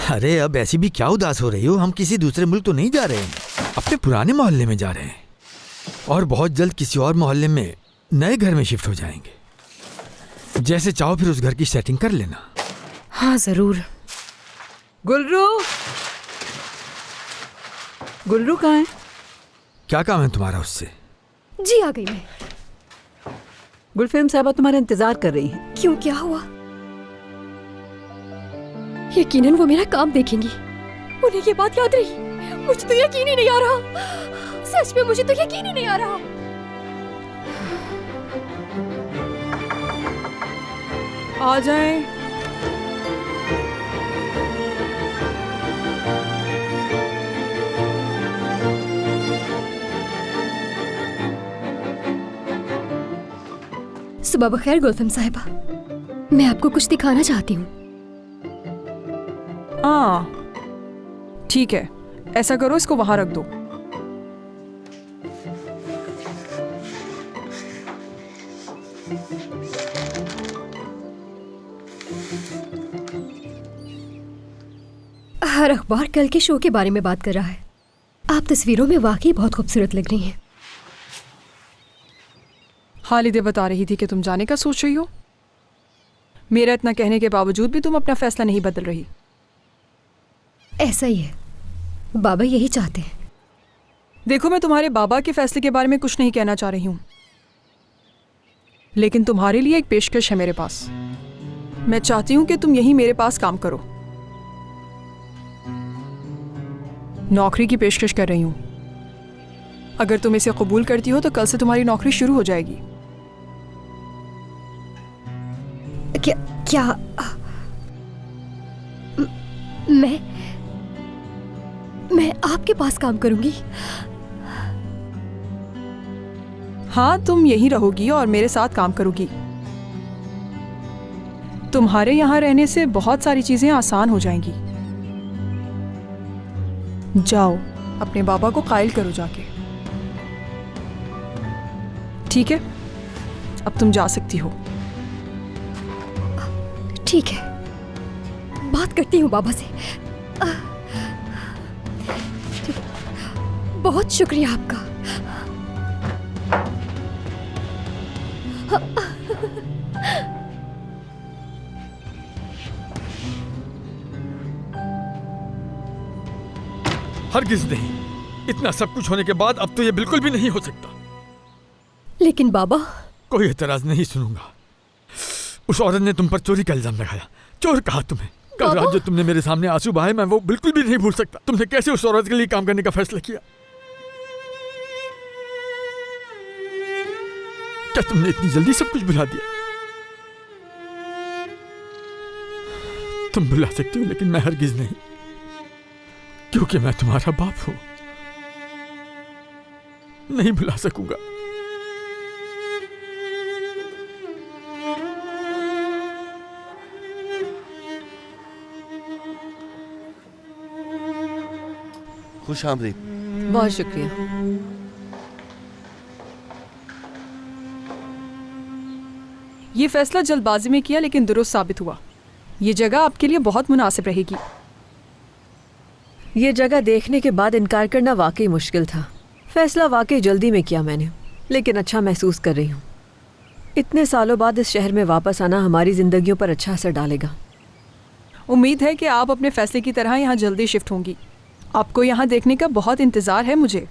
अरे अब ऐसी भी क्या उदास हो रही हो? हम किसी दूसरे मुल्क तो नहीं जा रहे हैं, अपने पुराने मोहल्ले में जा रहे हैं और बहुत जल्द किसी और मोहल्ले में नए घर में शिफ्ट हो जाएंगे। जैसे चाहो फिर उस घर की सेटिंग कर लेना। हाँ जरूर। गुलरू, गुलरू कहाँ है? क्या काम है तुम्हारा उससे? जी आ गई मैं। गुलफेम साहबा तुम्हारा इंतजार कर रही हैं। क्यों, क्या हुआ? यकीनन वो मेरा काम देखेंगी। उन्हें ये बात याद रही। मुझे तो यकीन ही नहीं आ रहा, सच में मुझे तो यकीन ही नहीं आ रहा। आ जाएं। सुबह बखैर गुलफम साहिबा, मैं आपको कुछ दिखाना चाहती हूँ। हाँ ठीक है, ऐसा करो, इसको वहां रख दो। हर अखबार कल के शो के बारे में बात कर रहा है। आप तस्वीरों में वाकई बहुत खूबसूरत लग रही हैं। हालिदे बता रही थी कि तुम जाने का सोच रही हो। मेरा इतना कहने के बावजूद भी तुम अपना फैसला नहीं बदल रही। ऐसा ही है, बाबा यही चाहते हैं। देखो, मैं तुम्हारे बाबा के फैसले के बारे में कुछ नहीं कहना चाह रही हूं, लेकिन तुम्हारे लिए एक पेशकश है मेरे पास। मैं चाहती हूं कि तुम यहीं मेरे पास काम करो। नौकरी की पेशकश कर रही हूं। अगर तुम इसे कबूल करती हो तो कल से तुम्हारी नौकरी शुरू हो जाएगी। क्या मैं आपके पास काम करूंगी? हाँ, तुम यहीं रहोगी और मेरे साथ काम करोगी। तुम्हारे यहाँ रहने से बहुत सारी चीजें आसान हो जाएंगी। जाओ, अपने बाबा को कायल करो जाके। ठीक है, अब तुम जा सकती हो। ठीक है, बात करती हूँ बाबा से। ठीक है, बहुत शुक्रिया आपका। हरगिज नहीं। इतना सब कुछ होने के बाद अब तो ये बिल्कुल भी नहीं हो सकता। लेकिन बाबा, कोई एतराज नहीं सुनूंगा। उस औरत ने तुम पर चोरी का इल्जाम लगाया। चोर कहा तुम्हें। कल रात जो तुमने मेरे सामने आंसू बहाए, मैं वो बिल्कुल भी नहीं भूल सकता। तुमने कैसे उस औरत के लिए काम करने का फैसला किया? क्या तुमने इतनी जल्दी सब कुछ भुला दिया? तुम भुला सकती हो, लेकिन मैं हरगिज नहीं, क्योंकि मैं तुम्हारा बाप हूं। नहीं भुला सकूंगा। खुश आमदीद। बहुत शुक्रिया। ये फैसला जल्दबाजी में किया, लेकिन दुरुस्त साबित हुआ। ये जगह आपके लिए बहुत मुनासिब रहेगी। ये जगह देखने के बाद इनकार करना वाकई मुश्किल था। फैसला वाकई जल्दी में किया मैंने, लेकिन अच्छा महसूस कर रही हूँ। इतने सालों बाद इस शहर में वापस आना हमारी जिंदगियों पर अच्छा असर डालेगा। उम्मीद है कि आप अपने फैसले की तरह यहाँ जल्दी शिफ्ट होंगी। आपको यहाँ देखने का बहुत इंतज़ार है मुझे।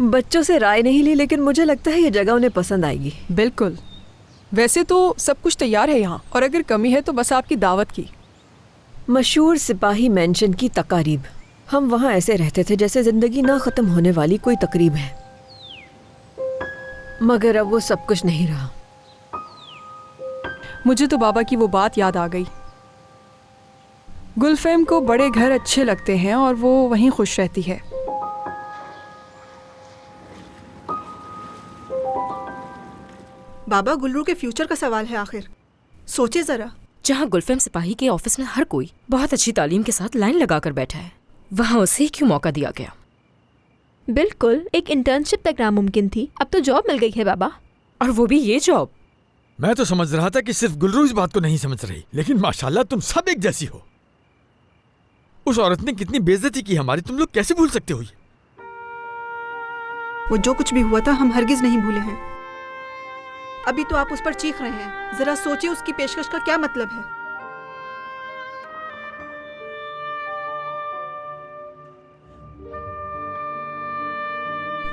बच्चों से राय नहीं ली, लेकिन मुझे लगता है ये जगह उन्हें पसंद आएगी। बिल्कुल। वैसे तो सब कुछ तैयार है यहाँ, और अगर कमी है तो बस आपकी दावत की। मशहूर सिपाही मेंशन की तकारीब। हम वहाँ ऐसे रहते थे जैसे जिंदगी ना ख़त्म होने वाली कोई तकरीब है, मगर अब वो सब कुछ नहीं रहा। मुझे तो बाबा की वो बात याद आ गई। गुलफेम को बड़े घर अच्छे लगते हैं और वो वहीं खुश रहती है। बाबा, गुल्लू के फ्यूचर का सवाल है आखिर। सोचे जरा। जहाँ गुलफेम सिपाही के ऑफिस में हर कोई बहुत अच्छी तालीम के साथ लाइन लगाकर बैठा है, वहाँ उसे क्यों मौका दिया गया? बिल्कुल, एक इंटर्नशिप तक नामुमकिन थी, अब तो जॉब मिल गई है बाबा। और वो भी ये जॉब। मैं तो समझ रहा था कि सिर्फ गुलरू इस बात को नहीं समझ रही, लेकिन माशाल्लाह तुम सब एक जैसी हो। उस औरत ने कितनी बेइज्जती की हमारी, तुम लोग कैसे भूल सकते हो ये? वो जो कुछ भी हुआ था हम हरगिज नहीं भूले हैं। अभी तो आप उस पर चीख रहे हैं, जरा सोचिए उसकी पेशकश का क्या मतलब है।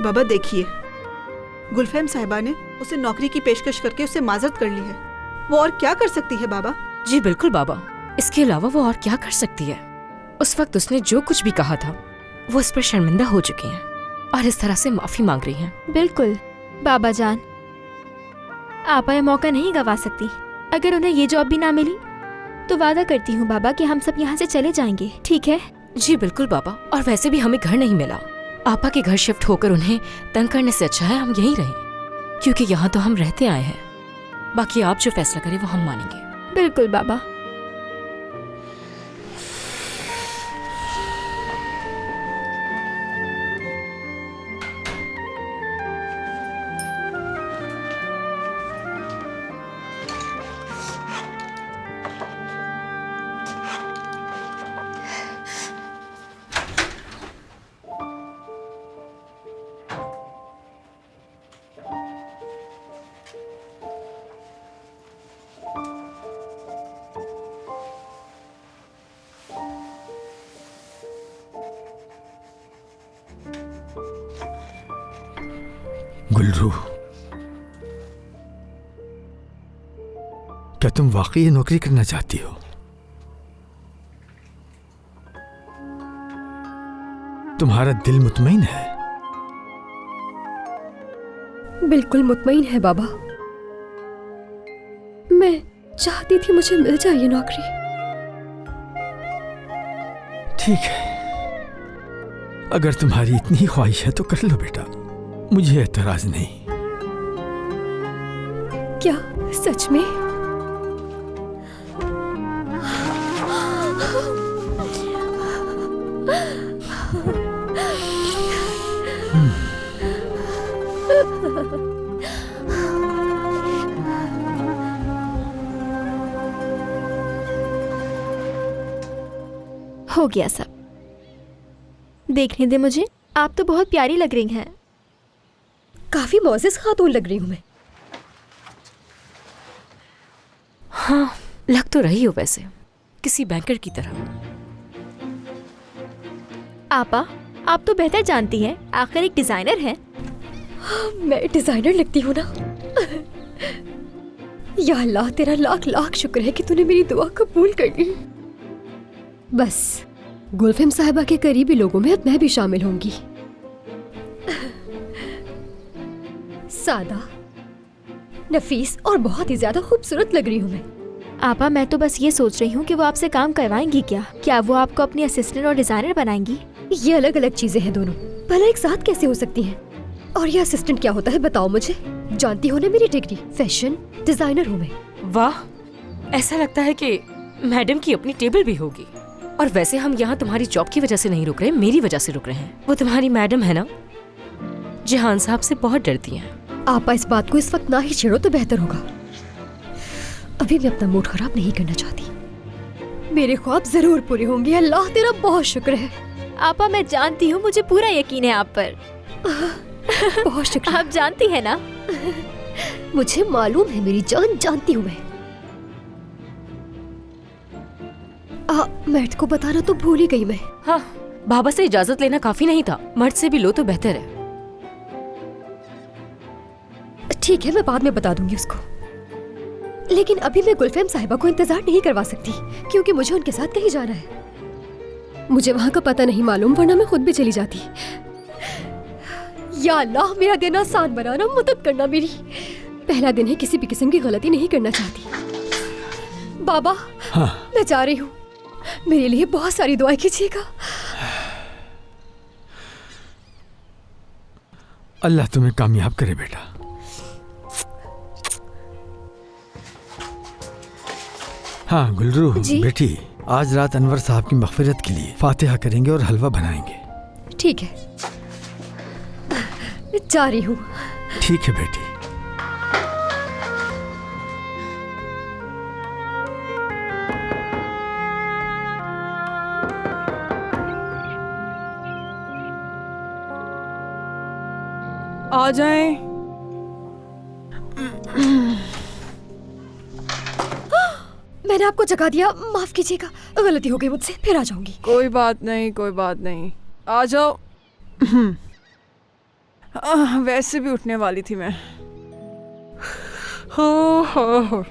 बाबा देखिए, गुलफहम साहिबा ने उसे नौकरी की पेशकश करके उससे माजरत कर ली है। वो और क्या कर सकती है बाबा? जी बिल्कुल बाबा, इसके अलावा वो और क्या कर सकती है? उस वक्त उसने जो कुछ भी कहा था वो इस पर शर्मिंदा हो चुकी हैं और इस तरह से माफी मांग रही हैं। बिल्कुल बाबा जान, आपा ये मौका नहीं गवा सकती। अगर उन्हें ये जॉब भी ना मिली तो वादा करती हूँ बाबा कि हम सब यहाँ से चले जाएंगे, ठीक है? जी बिल्कुल बाबा, और वैसे भी हमें घर नहीं मिला। आपा के घर शिफ्ट होकर उन्हें तंग करने से अच्छा है हम यहीं रहें, क्योंकि यहाँ तो हम रहते आए हैं। बाकी आप जो फैसला करें वो हम मानेंगे। बिल्कुल बाबा। गुलरू, क्या तुम वाकई ये नौकरी करना चाहती हो? तुम्हारा दिल मुतमईन है? बिल्कुल मुतमईन है बाबा। मैं चाहती थी मुझे मिल जाए ये नौकरी। ठीक है, अगर तुम्हारी इतनी ख्वाहिश है तो कर लो बेटा, मुझे एतराज नहीं। क्या सच में? हो गया सब। देखने दे मुझे, आप तो बहुत प्यारी लग रही हैं। काफी मोअज़्ज़ज़ खातून लग रही हूँ मैं। हाँ, लग तो रही हो वैसे, किसी बैंकर की तरह। आपा, आप तो बेहतर जानती हैं, आखिर एक डिजाइनर हैं। मैं डिजाइनर लगती हूँ ना? या अल्लाह, तेरा लाख लाख शुक्र है कि तूने मेरी दुआ कबूल कर ली। बस गुलफहम साहिबा के करीबी लोगों में अब मैं भी शामिल होंगी। सादा, नफीस और बहुत ही ज्यादा खूबसूरत लग रही हूँ मैं। आपा, मैं तो बस ये सोच रही हूँ कि वो आपसे काम करवाएंगी क्या? क्या वो आपको अपनी असिस्टेंट और डिजाइनर बनाएंगी? ये अलग अलग चीजें हैं दोनों, भला एक साथ कैसे हो सकती हैं? और ये असिस्टेंट क्या होता है बताओ मुझे? जानती हो ना मेरी डिग्री फैशन डिजाइनर हूँ मैं। वाह, ऐसा लगता है कि मैडम की अपनी टेबल भी होगी। और वैसे हम यहाँ तुम्हारी जॉब की वजह से नहीं रुक रहे, मेरी वजह से रुक रहे हैं। वो तुम्हारी मैडम है ना, जहान साहब से बहुत डरती हैं। आपा, इस बात को इस वक्त ना ही छेड़ो तो बेहतर होगा। अभी मैं अपना मूड खराब नहीं करना चाहती। मेरे ख्वाब जरूर पूरे होंगे। अल्लाह तेरा बहुत शुक्र है। आपा, मैं जानती हूँ, मुझे पूरा यकीन है आप पर। बहुत शुक्र। आप जानती है ना? मुझे मालूम है मेरी जान, जानती हूँ मैं। मर्द को बताना तो भूल ही गई मैं। हाँ, बाबा से इजाजत लेना काफी नहीं था, मर्द से भी लो तो बेहतर है। ठीक है, मैं बाद में बता दूंगी उसको। लेकिन अभी मैं गुलफहम साहिबा को इंतजार नहीं करवा सकती, क्योंकि मुझे उनके साथ कहीं जाना है। मुझे वहां का पता नहीं मालूम, वरना मैं खुद भी चली जाती। या अल्लाह, मेरा दिन आसान बनाना, मदद करना मेरी। पहला दिन है, किसी भी किस्म की गलती नहीं करना चाहती। बाबा, हाँ। मैं जा रही हूँ, मेरे लिए बहुत सारी दुआएं कीजिएगा। अल्लाह तुम्हें कामयाब करे बेटा। हाँ गुलरू बेटी, आज रात अनवर साहब की मग़फ़िरत के लिए फातिहा करेंगे और हलवा बनाएंगे। ठीक है, जा रही हूँ। ठीक है बेटी। आ जाएं। मैंने आपको जगा दिया, माफ कीजिएगा, गलती हो गई मुझसे, फिर आ जाऊंगी। कोई बात नहीं, कोई बात नहीं, आ जाओ। वैसे भी उठने वाली थी मैं। हो।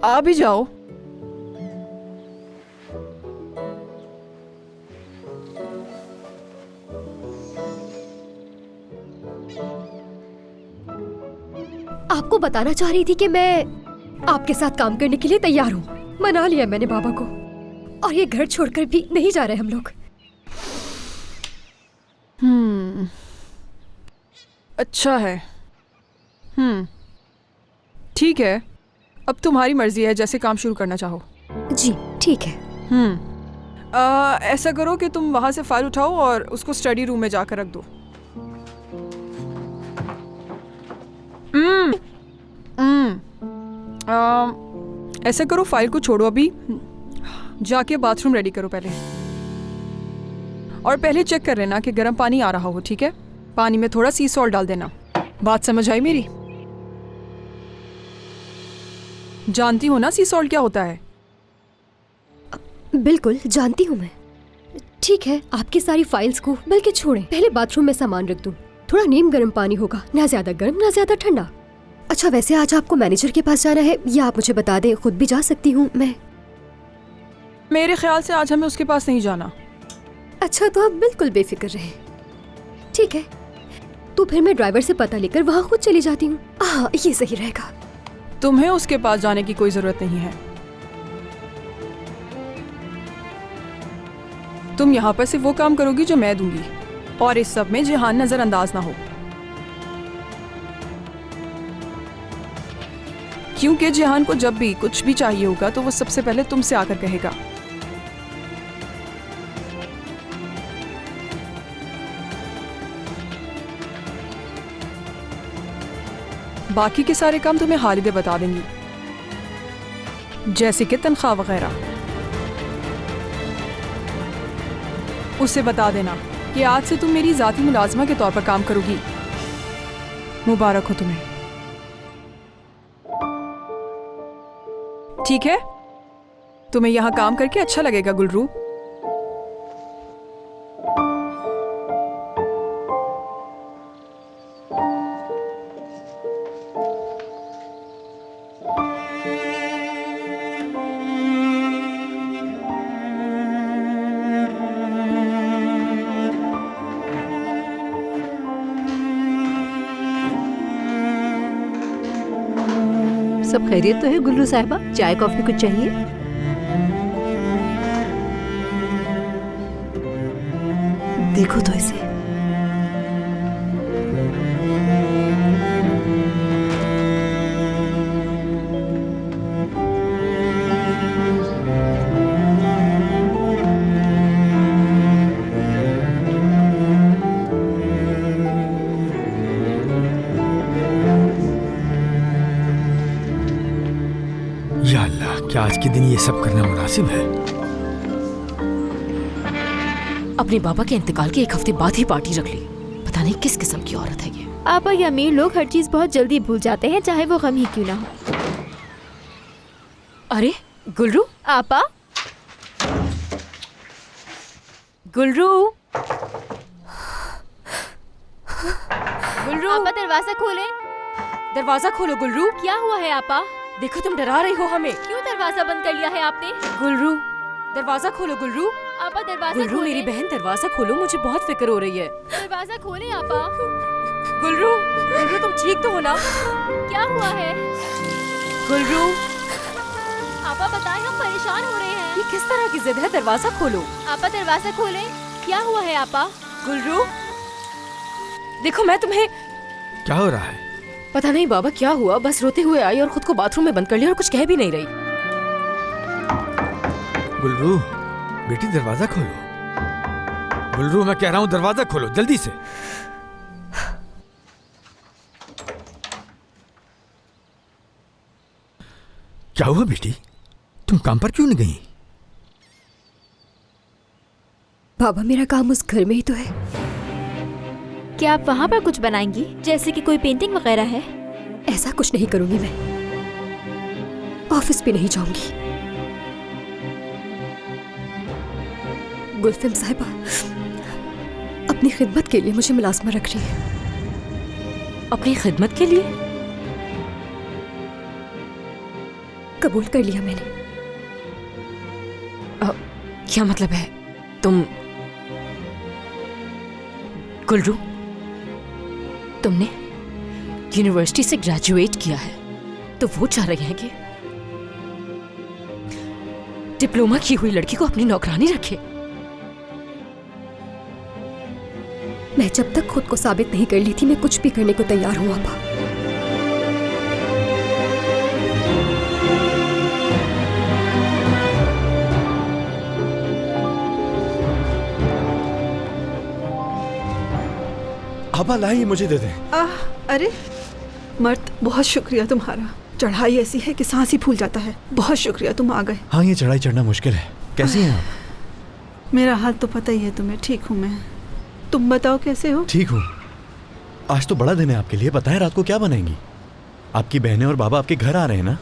आ भी जाओ। आपको बताना चाह रही थी कि मैं आपके साथ काम करने के लिए तैयार हूँ। मना लिया मैंने बाबा को, और ये घर छोड़कर भी नहीं जा रहे हम लोग। अच्छा है। ठीक है, अब तुम्हारी मर्जी है जैसे काम शुरू करना चाहो। जी ठीक है। ऐसा करो कि तुम वहां से फाइल उठाओ और उसको स्टडी रूम में जाकर रख दो। ऐसा करो, फाइल को छोड़ो अभी, जाके बाथरूम रेडी करो पहले। और पहले चेक कर लेना कि गर्म पानी आ रहा हो, ठीक है? पानी में थोड़ा सी सॉल्ट डाल देना। बात समझ आई मेरी? जानती हो ना सी सॉल्ट क्या होता है? बिल्कुल जानती हूँ मैं। ठीक है, आपकी सारी फाइल्स को बल्कि छोड़ें, पहले बाथरूम में सामान रख दूं। थोड़ा नीम गर्म पानी होगा, ना ज्यादा गर्म ना ज्यादा ठंडा। अच्छा, वैसे आज आपको मैनेजर के पास जाना है या आप मुझे बता दें, खुद भी जा सकती हूँ मैं। मेरे ख्याल से आज हमें उसके पास नहीं जाना। अच्छा, तो आप बिल्कुल बेफिक्र रहे। ठीक है, तो फिर मैं ड्राइवर से पता लेकर वहाँ खुद चली जाती हूँ। हाँ, ये सही रहेगा। तुम्हें उसके पास जाने की कोई जरूरत नहीं है। तुम यहाँ पर सिर्फ वो काम करोगी जो मैं दूंगी, और इस सब में जिहान नजरअंदाज ना हो, क्योंकि जिहान को जब भी कुछ भी चाहिए होगा तो वो सबसे पहले तुमसे आकर कहेगा। बाकी के सारे काम तुम्हें हालिदे बता देंगी, जैसे कि तनख्वाह वगैरह। उसे बता देना कि आज से तुम मेरी जाती मुलाजमा के तौर पर काम करोगी। मुबारक हो तुम्हें। ठीक है, तुम्हें यहाँ काम करके अच्छा लगेगा गुलरू। सब खैरियत तो है गुल्लू साहिबा? चाय कॉफी कुछ चाहिए? देखो तो इसे। या अल्लाह, क्या आज के दिन ये सब करना मुनासिब है? अपने बाबा के इंतकाल के एक हफ्ते बाद ही पार्टी रख ली। पता नहीं किस किस्म की औरत है ये। आपा, ये अमीर लोग हर चीज बहुत जल्दी भूल जाते हैं, चाहे वो गम ही क्यों ना हो। अरे गुलरू, आपा, गुलरू, गुलरू, आपा दरवाजा खोले। दरवाजा खोलो गुलरू। क्या हुआ है आपा? देखो तुम डरा रही हो हमें। क्यों दरवाजा बंद कर लिया है आपने? गुलरू, दरवाजा खोलो गुलरू। आपा दरवाजा गुलरू खोले। मेरी बहन, दरवाजा खोलो, मुझे बहुत फिक्र हो रही है। दरवाजा खोले आपा। गुलरू, गुलरू तुम ठीक तो हो ना? क्या हुआ है? गुलरू, आपा बताएं, हम परेशान हो रहे हैं। ये किस तरह की जिद है? दरवाजा खोलो। आपा दरवाजा खोले। क्या हुआ है आपा? गुलरू, देखो मैं तुम्हें। क्या हो रहा है? पता नहीं बाबा क्या हुआ, बस रोते हुए आई और खुद को बाथरूम में बंद कर लिया और कुछ कह भी नहीं रही। गुलरू, बेटी दरवाजा खोलो। गुलरू, मैं कह रहा हूँ दरवाजा खोलो जल्दी से। क्या हुआ बेटी? तुम काम पर क्यों नहीं गई? बाबा मेरा काम उस घर में ही तो है। क्या आप वहाँ पर कुछ बनाएंगी, जैसे कि कोई पेंटिंग वगैरह है? ऐसा कुछ नहीं करूंगी मैं। ऑफिस भी नहीं जाऊंगी। गुलफिम साहिबा अपनी खिदमत के लिए मुझे मुलाजमा रख रही है। अपनी खिदमत के लिए? कबूल कर लिया मैंने। क्या मतलब है? तुम गुलरू, तुमने यूनिवर्सिटी से ग्रेजुएट किया है तो वो चाह रहे हैं कि डिप्लोमा की हुई लड़की को अपनी नौकरानी रखे? मैं जब तक खुद को साबित नहीं कर ली थी, मैं कुछ भी करने को तैयार हूं आपा। आपा लाइए, मुझे दे दें। अरे मर्द, बहुत शुक्रिया तुम्हारा। चढ़ाई ऐसी है कि सांस ही फूल जाता है। बहुत शुक्रिया, तुम आ गए। हाँ, ये चढ़ाई चढ़ना मुश्किल है। कैसी हैं आप? मेरा हाल तो पता ही है तुम्हें। ठीक हूँ मैं। तुम बताओ कैसे हो? ठीक हूँ। आज तो बड़ा दिन है आपके लिए। पता है रात को क्या बनाएंगी? आपकी बहनें और बाबा आपके घर आ रहे हैं ना?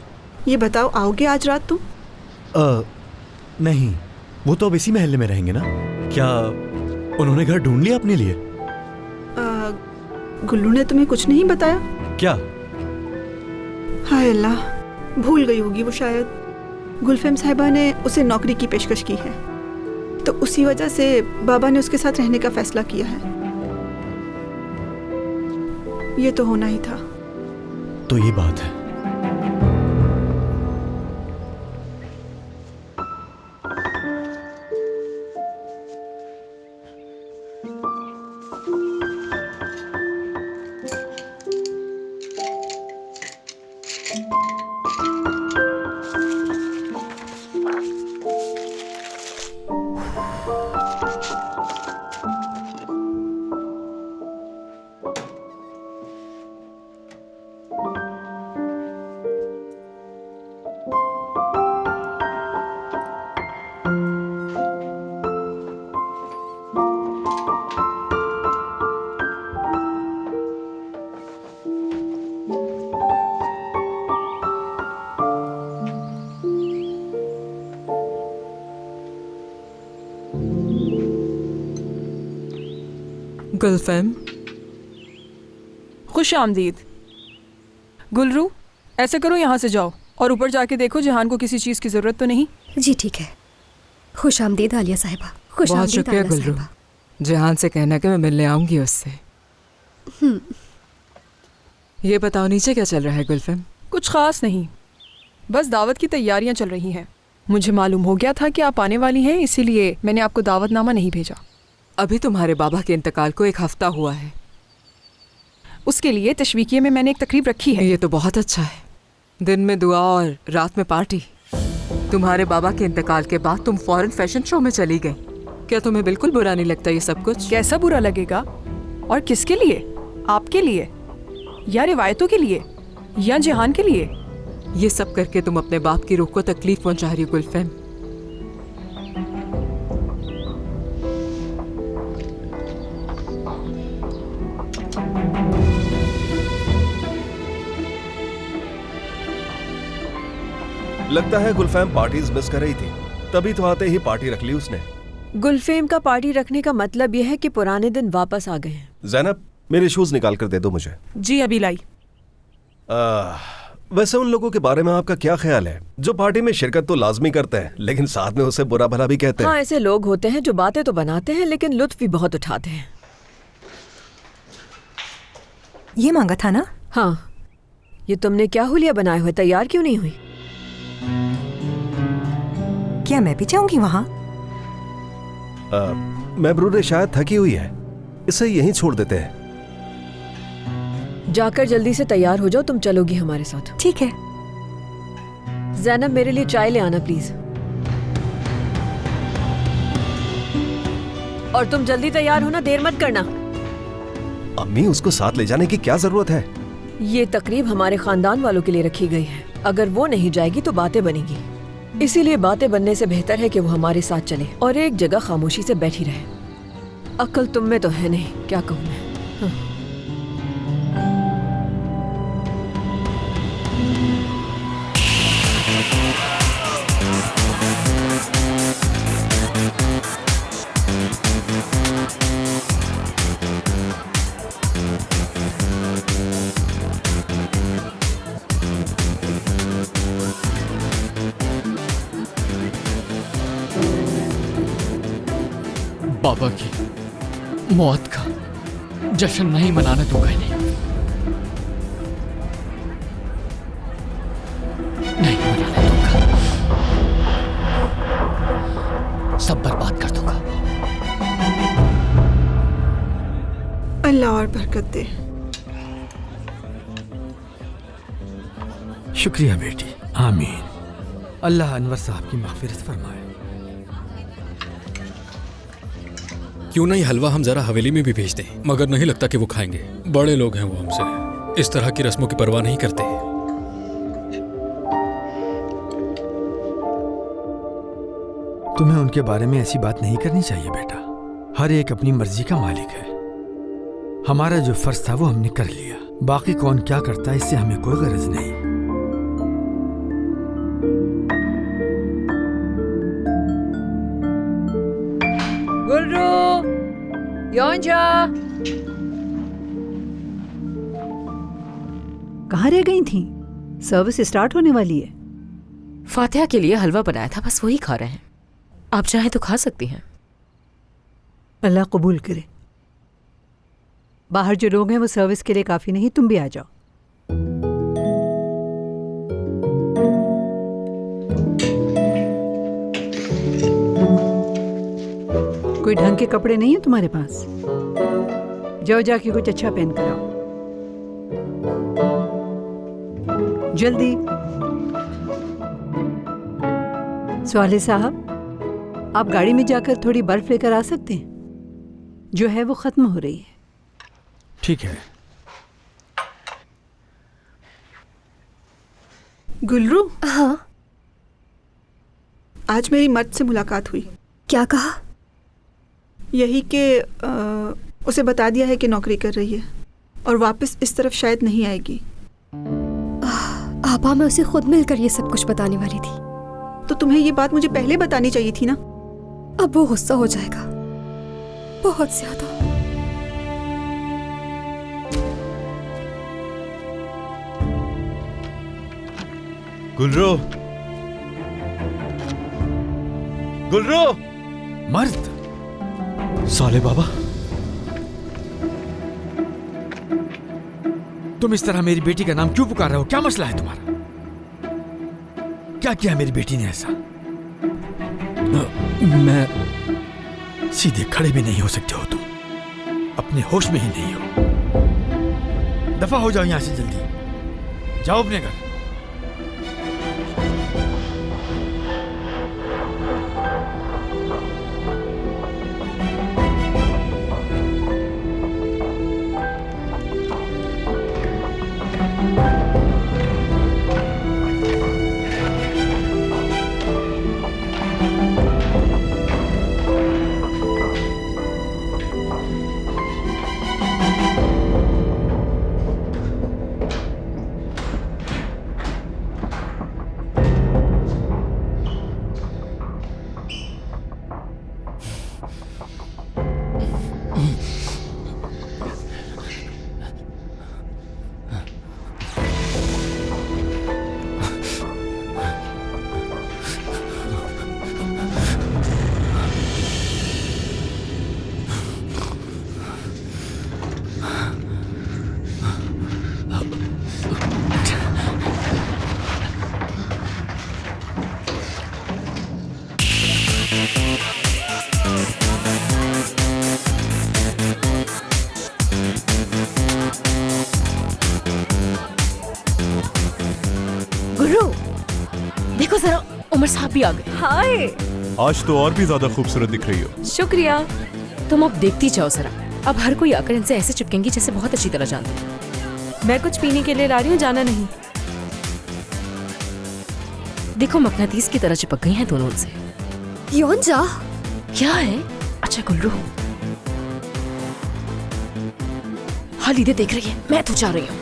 ये बताओ, आओगे आज रात तुम? नहीं, वो तो अब इसी महल्ले में रहेंगे ना। क्या उन्होंने घर ढूंढ लिया अपने लिए? गुल्लू ने तुम्हें कुछ नहीं बताया क्या? हाय अल्लाह, भूल गई होगी वो शायद। गुलफेम साहिबा ने उसे नौकरी की पेशकश की है, तो उसी वजह से बाबा ने उसके साथ रहने का फैसला किया है। ये तो होना ही था। तो ये बात है। गुलफेम, खुश आमदीद। गुलरू, ऐसे करो, यहाँ से जाओ और ऊपर जाके देखो जहान को किसी चीज़ की ज़रूरत तो नहीं। जी ठीक है। खुश आमदीद आलिया साहिबा। खुश बहुत आमदीद शुक्रिया आलिया गुलरू। साहिबा। जहान से कहना कि मैं मिलने आऊंगी उससे। ये बताओ नीचे क्या चल रहा है गुलफेम? कुछ ख़ास नहीं, बस दावत की तैयारियां चल रही हैं। मुझे मालूम हो गया था कि आप आने वाली हैं, इसीलिए मैंने आपको दावतनामा नहीं भेजा। अभी तुम्हारे बाबा के इंतकाल को 1 हफ्ता हुआ है। उसके लिए तशवीकिये में मैंने एक तकरीब रखी है। ये तो बहुत अच्छा है। दिन में दुआ और रात में पार्टी। तुम्हारे बाबा के इंतकाल के बाद तुम फॉरेन फैशन शो में चली गई। क्या तुम्हें बिल्कुल बुरा नहीं लगता ये सब कुछ? कैसा बुरा लगेगा? और किसके लिए? आपके लिए या रिवायतों के लिए या जहान के लिए? ये सब करके तुम अपने बाप की रूह को तकलीफ पहुंचा रही हो गुलफेम। लगता है गुलफैम पार्टीज मिस कर रही थी, तभी तो आते ही पार्टी रख ली उसने। गुलफेम का पार्टी रखने का मतलब यह है कि पुराने दिन वापस आ गए हैं। ज़ैनब, मेरे शूज निकाल कर दे दो मुझे। जी अभी लाई। वैसे उन लोगों के बारे में आपका क्या ख्याल है जो पार्टी में शिरकत तो लाजमी करते हैं लेकिन साथ में उसे बुरा भला भी कहते हैं? हाँ, ऐसे लोग होते हैं जो बातें तो बनाते हैं लेकिन लुत्फ भी बहुत उठाते हैं। ये मांगा था ना? हाँ। ये तुमने क्या हुलिया बनाए हुए, तैयार क्यों नहीं हुई? क्या मैं भी जाऊंगी वहाँ? महबरूर शायद थकी हुई है, इसे यहीं छोड़ देते हैं। जाकर जल्दी से तैयार हो जाओ, तुम चलोगी हमारे साथ। ठीक है। ज़ैनब, मेरे लिए चाय ले आना प्लीज। और तुम जल्दी तैयार होना, देर मत करना। अम्मी, उसको साथ ले जाने की क्या जरूरत है? ये तकरीब हमारे खानदान वालों के लिए रखी गई है, अगर वो नहीं जाएगी तो बातें बनेगी। इसीलिए बातें बनने से बेहतर है कि वो हमारे साथ चले और एक जगह खामोशी से बैठी रहे। अक्ल तुम में तो है नहीं, क्या कहूँ मैं। बाबा की मौत का जश्न नहीं मनाने दूंगा इन्हें। नहीं मनाने दूंगा, सब बर्बाद कर दूंगा। अल्लाह और बरकत दे। शुक्रिया बेटी, आमीन। अल्लाह अनवर साहब की मग़फ़िरत फरमाए। क्यों ना ये हलवा हम जरा हवेली में भी भेज दें, मगर नहीं लगता कि वो खाएंगे। बड़े लोग हैं वो, हमसे इस तरह की रस्मों की परवाह नहीं करते। तुम्हें उनके बारे में ऐसी बात नहीं करनी चाहिए बेटा। हर एक अपनी मर्जी का मालिक है। हमारा जो फर्ज था वो हमने कर लिया, बाकी कौन क्या करता है इससे हमें कोई गरज नहीं। गुल्रू, योंजा, कहाँ रह गई थी? सर्विस स्टार्ट होने वाली है। फातिहा के लिए हलवा बनाया था, बस वही खा रहे हैं। आप चाहें तो खा सकती हैं। अल्लाह कबूल करे। बाहर जो लोग हैं वो सर्विस के लिए काफी नहीं, तुम भी आ जाओ। कोई ढंग के कपड़े नहीं है तुम्हारे पास? जाओ जाके कुछ अच्छा पहन कर आओ, जल्दी। स्वाले साहब, आप गाड़ी में जाकर थोड़ी बर्फ लेकर आ सकते हैं? जो है वो खत्म हो रही है। ठीक है। गुलरू, हाँ, आज मेरी मर्द से मुलाकात हुई। क्या कहा? यही कि उसे बता दिया है कि नौकरी कर रही है और वापस इस तरफ शायद नहीं आएगी। आपा, मैं उसे खुद मिलकर ये सब कुछ बताने वाली थी। तो तुम्हें ये बात मुझे पहले बतानी चाहिए थी ना। अब वो गुस्सा हो जाएगा, बहुत ज्यादा। गुलरो, गुलरो, मर्द। साले बाबा, तुम इस तरह मेरी बेटी का नाम क्यों पुकार रहे हो? क्या मसला है तुम्हारा? क्या किया मेरी बेटी ने ऐसा? मैं सीधे खड़े भी नहीं हो सकते हो तुम, अपने होश में ही नहीं हो। दफा हो जाओ यहां से, जल्दी जाओ अपने घर। देखो जरा, उमर साहब भी आ गए। हाय, आज तो और भी ज्यादा खूबसूरत दिख रही हो। शुक्रिया। तुम अब देखती जाओ जरा, अब हर कोई आकर इनसे ऐसे चिपकेंगी जैसे बहुत अच्छी तरह जानते हैं। मैं कुछ पीने के लिए ला रही हूँ, जाना नहीं। देखो मकनातीस की तरह चिपक गई हैं दोनों उनसे। योन जा। क्या है? अच्छा गुल्लू, हालिदे देख रही है, मैं तो जा रही हूँ।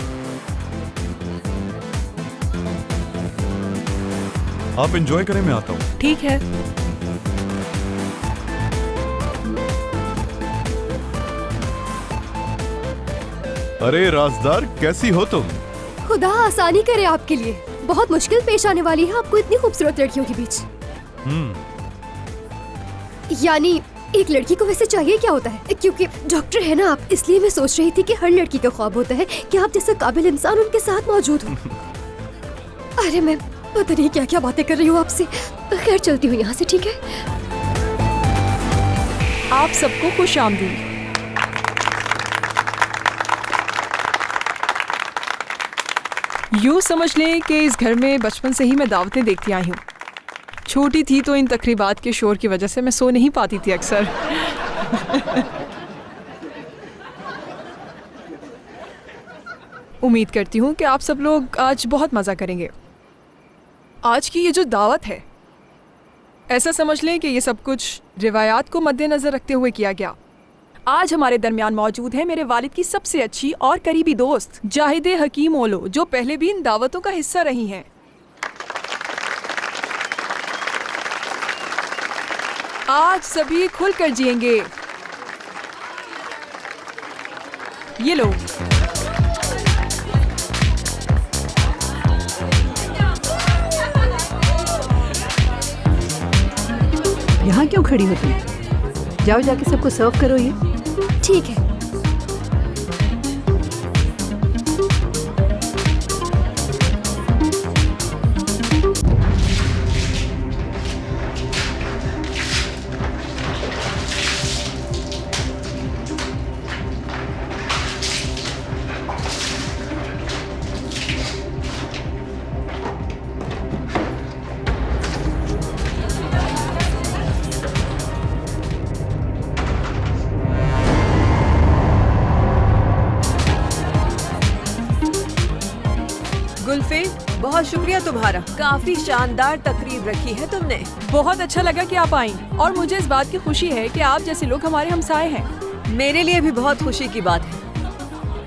आप एंजॉय करें, मैं आता हूँ। ठीक है। अरे राजदार, कैसी हो तुम? खुदा आसानी करे आपके लिए। बहुत मुश्किल पेश आने वाली है आपको इतनी खूबसूरत लड़कियों के बीच। यानी एक लड़की को वैसे चाहिए क्या होता है? क्योंकि डॉक्टर है ना आप, इसलिए मैं सोच रही थी कि हर लड़की का ख्वाब होता है कि आप जैसा काबिल इंसान उनके साथ मौजूद हो। अरे मैं पता नहीं क्या क्या बातें कर रही हूँ आपसे। खैर चलती हूँ यहाँ से, ठीक है? आप सबको खुश आमदीद। यूँ समझ लें कि इस घर में बचपन से ही मैं दावतें देखती आई हूँ। छोटी थी तो इन तकरीबात के शोर की वजह से मैं सो नहीं पाती थी अक्सर। उम्मीद करती हूँ कि आप सब लोग आज बहुत मज़ा करेंगे। आज की ये जो दावत है, ऐसा समझ लें कि ये सब कुछ रिवायात को मद्देनज़र रखते हुए किया गया। आज हमारे दरमियान मौजूद है मेरे वालिद की सबसे अच्छी और करीबी दोस्त जाहिदे हकीम ओलो, जो पहले भी इन दावतों का हिस्सा रही हैं। आज सभी खुलकर जिएंगे। ये लो। यहाँ क्यों खड़ी हो तुम? जाओ जाके सबको सर्व करो। ये ठीक है। गुल्फे, बहुत शुक्रिया तुम्हारा। काफी शानदार तकरीब रखी है तुमने। बहुत अच्छा लगा कि आप आई और मुझे इस बात की खुशी है कि आप जैसे लोग हमारे हमसाए हैं। मेरे लिए भी बहुत खुशी की बात है।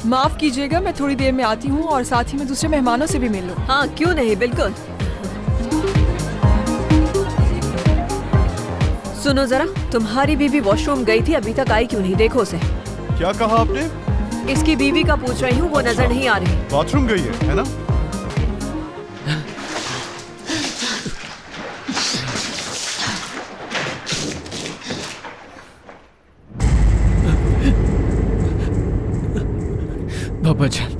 माफ कीजिएगा, मैं थोड़ी देर में आती हूँ और साथ ही में दूसरे मेहमानों से भी मिल लूँ। हाँ क्यों नहीं, बिल्कुल। सुनो जरा, तुम्हारी बीवी वॉशरूम गई थी, अभी तक आई क्यों नहीं? देखो उसे। क्या कहा आपने? इसकी बीवी का पूछ रही हूँ, वो नजर नहीं आ रही। बाथरूम गई है ना? बाबा जान,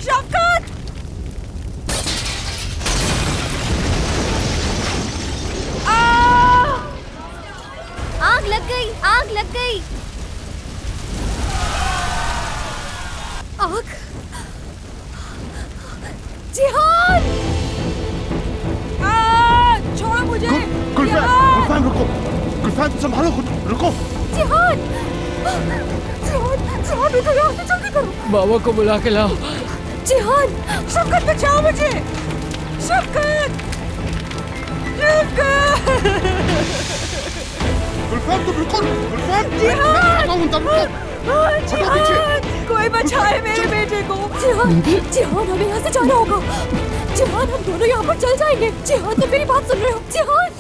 शफ़क़त! आग लग गई, आग लग गई। आग? जिहान! छोड़ो मुझे। गुलफैन रुको, गुलफैन संभालो खुद, रुको। जिहान! जिहान उठो यहाँ से, जल्दी करो। बाबा को बुला के लाओ। जिहान! शफ़क़त बचाओ मुझे। शफ़क़त! गुलफैन तुम रुको, गुलफैन। जिहान! जिहान! कोई बचाए मेरे बेटे को। जिहान! जिहान, हमें यहाँ से जाना होगा। जिहान, हम दोनों यहाँ पर चल जाएंगे। जिहान, तुम मेरी बात सुन रहे हो? जिहान!